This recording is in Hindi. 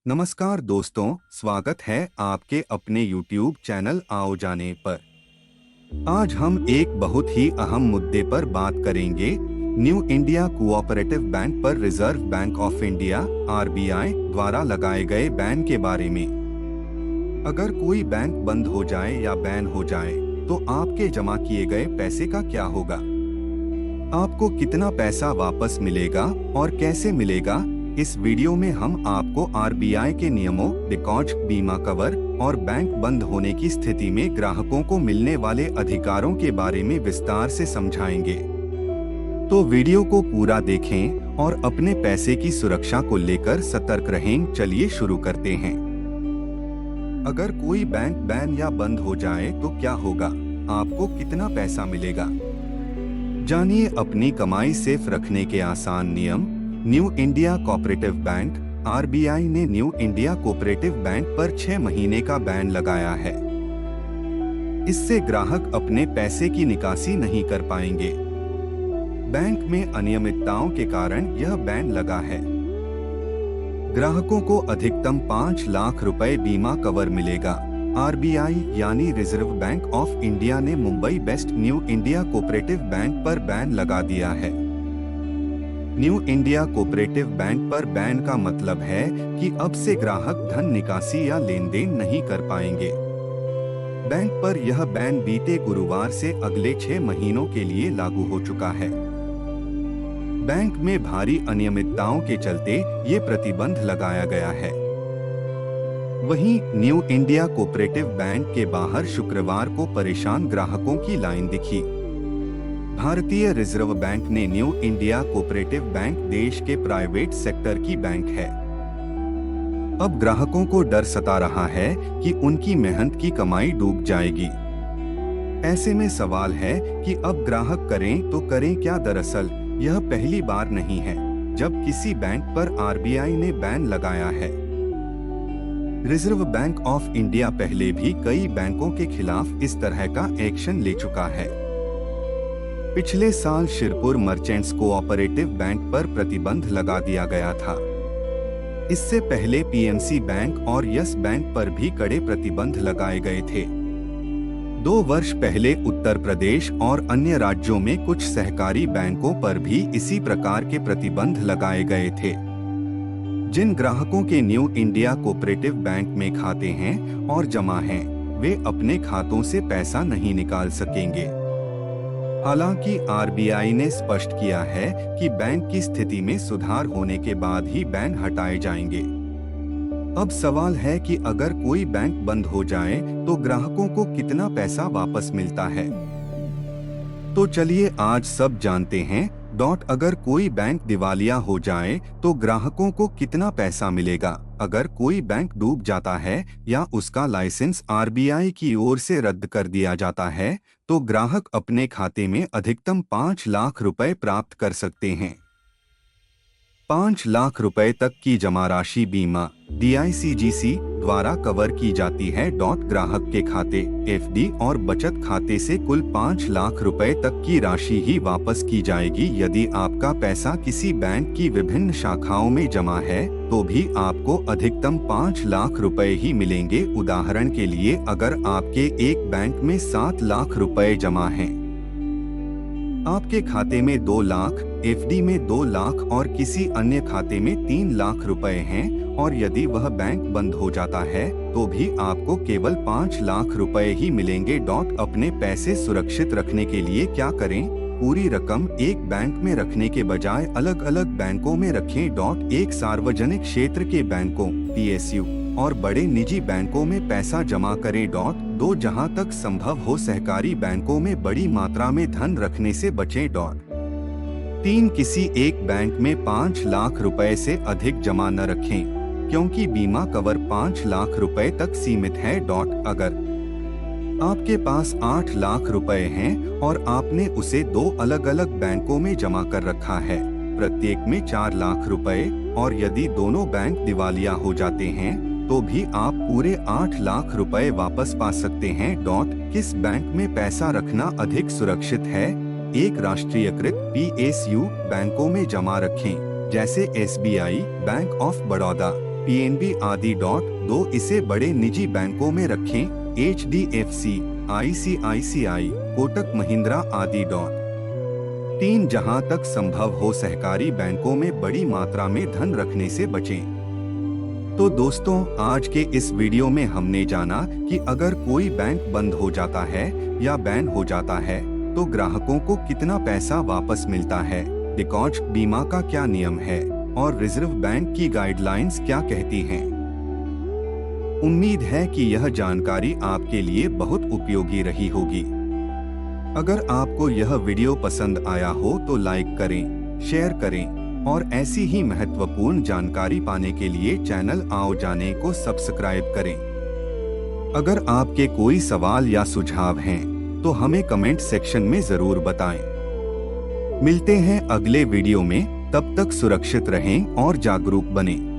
नमस्कार दोस्तों, स्वागत है आपके अपने YouTube चैनल आओ जाने पर। आज हम एक बहुत ही अहम मुद्दे पर बात करेंगे। न्यू इंडिया कोऑपरेटिव बैंक पर reserve bank of India (RBI) द्वारा लगाए गए बैन के बारे में। अगर कोई बैंक बंद हो जाए या बैन हो जाए तो आपके जमा किए गए पैसे का क्या होगा? आपको कितना पैसा वापस मिलेगा और कैसे मिलेगा? इस वीडियो में हम आपको आरबीआई के नियमों, डिपॉजिट बीमा कवर और बैंक बंद होने की स्थिति में ग्राहकों को मिलने वाले अधिकारों के बारे में विस्तार से समझाएंगे। तो वीडियो को पूरा देखें और अपने पैसे की सुरक्षा को लेकर सतर्क रहें। चलिए शुरू करते हैं। अगर कोई बैंक बैन या बंद हो जाए तो क्या होगा? आपको कितना पैसा मिलेगा? जानिए अपनी कमाई सेफ रखने के आसान नियम। New India cooperative bank (RBI) ने न्यू इंडिया कोऑपरेटिव बैंक पर 6 महीने का बैन लगाया है। इससे ग्राहक अपने पैसे की निकासी नहीं कर पाएंगे। बैंक में अनियमितताओं के कारण यह बैन लगा है। ग्राहकों को अधिकतम 5 लाख रुपए बीमा कवर मिलेगा। आरबीआई यानी रिजर्व बैंक ऑफ इंडिया ने Mumbai based new India cooperative bank पर बैन लगा दिया है। न्यू इंडिया कोऑपरेटिव बैंक पर बैन का मतलब है कि अब से ग्राहक धन निकासी या लेन देन नहीं कर पाएंगे। बैंक पर यह बैन बीते गुरुवार से अगले 6 महीनों के लिए लागू हो चुका है। बैंक में भारी अनियमितताओं के चलते ये प्रतिबंध लगाया गया है। वहीं न्यू इंडिया कोऑपरेटिव बैंक के बाहर शुक्रवार को परेशान ग्राहकों की लाइन दिखी। भारतीय रिजर्व बैंक ने न्यू इंडिया कोऑपरेटिव बैंक देश के प्राइवेट सेक्टर की बैंक है। अब ग्राहकों को डर सता रहा है कि उनकी मेहनत की कमाई डूब जाएगी। ऐसे में सवाल है कि अब ग्राहक करें तो करें क्या? दरअसल यह पहली बार नहीं है जब किसी बैंक पर आरबीआई ने बैन लगाया है। रिजर्व बैंक ऑफ इंडिया पहले भी कई बैंकों के खिलाफ इस तरह का एक्शन ले चुका है। पिछले साल शिरपुर मर्चेंट्स कोऑपरेटिव बैंक पर प्रतिबंध लगा दिया गया था। इससे पहले पीएमसी बैंक और यस बैंक पर भी कड़े प्रतिबंध लगाए गए थे। 2 वर्ष पहले उत्तर प्रदेश और अन्य राज्यों में कुछ सहकारी बैंकों पर भी इसी प्रकार के प्रतिबंध लगाए गए थे। जिन ग्राहकों के न्यू इंडिया कोऑपरेटिव बैंक में खाते हैं और जमा हैं, वे अपने खातों से पैसा नहीं निकाल सकेंगे। हालांकि आरबीआई ने स्पष्ट किया है कि बैंक की स्थिति में सुधार होने के बाद ही बैन हटाए जाएंगे। अब सवाल है कि अगर कोई बैंक बंद हो जाए तो ग्राहकों को कितना पैसा वापस मिलता है? तो चलिए आज सब जानते हैं। अगर कोई बैंक दिवालिया हो जाए तो ग्राहकों को कितना पैसा मिलेगा? अगर कोई बैंक डूब जाता है या उसका लाइसेंस आरबीआई की ओर से रद्द कर दिया जाता है तो ग्राहक अपने खाते में अधिकतम 5 लाख रुपए प्राप्त कर सकते हैं। 5 लाख रुपए तक की जमा राशि बीमा DICGC द्वारा कवर की जाती है। ग्राहक के खाते, एफडी और बचत खाते से कुल 5 लाख रुपए तक की राशि ही वापस की जाएगी। यदि आपका पैसा किसी बैंक की विभिन्न शाखाओं में जमा है तो भी आपको अधिकतम 5 लाख रुपए ही मिलेंगे। उदाहरण के लिए, अगर आपके एक बैंक में 7 लाख रुपए जमा हैं, आपके खाते में 2 लाख, एफडी में 2 लाख और किसी अन्य खाते में 3 लाख रुपए हैं, और यदि वह बैंक बंद हो जाता है तो भी आपको केवल 5 लाख रुपए ही मिलेंगे। अपने पैसे सुरक्षित रखने के लिए क्या करें? पूरी रकम एक बैंक में रखने के बजाय अलग अलग बैंकों में रखें। एक सार्वजनिक क्षेत्र के बैंकों PSU और बड़े निजी बैंकों में पैसा जमा करें। 2 जहां तक संभव हो सहकारी बैंकों में बड़ी मात्रा में धन रखने से बचें। 3 किसी एक बैंक में 5 लाख रुपए से अधिक जमा न रखें, क्योंकि बीमा कवर 5 लाख रुपए तक सीमित है। अगर आपके पास 8 लाख रुपए हैं और आपने उसे 2 अलग अलग बैंकों में जमा कर रखा है, प्रत्येक में 4 लाख रुपए, और यदि दोनों बैंक दिवालिया हो जाते हैं तो भी आप पूरे 8 लाख रुपए वापस पा सकते हैं। किस बैंक में पैसा रखना अधिक सुरक्षित है? एक राष्ट्रीयकृत PSU बैंकों में जमा रखें, जैसे SBI, bank of Baroda, PNB आदि। 2 इसे बड़े निजी बैंकों में रखें, HDFC, ICICI, कोटक महिंद्रा आदि। 3 जहां तक संभव हो सहकारी बैंकों में बड़ी मात्रा में धन रखने से बचें। तो दोस्तों, आज के इस वीडियो में हमने जाना कि अगर कोई बैंक बंद हो जाता है या बैन हो जाता है तो ग्राहकों को कितना पैसा वापस मिलता है, डिकॉस्ट बीमा का क्या नियम है और रिजर्व बैंक की गाइडलाइंस क्या कहती हैं। उम्मीद है कि यह जानकारी आपके लिए बहुत उपयोगी रही होगी। अगर आपको यह वीडियो पसंद आया हो तो लाइक करें, शेयर करें और ऐसी ही महत्वपूर्ण जानकारी पाने के लिए चैनल आओ जाने को सब्सक्राइब करें। अगर आपके कोई सवाल या सुझाव हैं तो हमें कमेंट सेक्शन में जरूर बताएं। मिलते हैं अगले वीडियो में, तब तक सुरक्षित रहें और जागरूक बनें।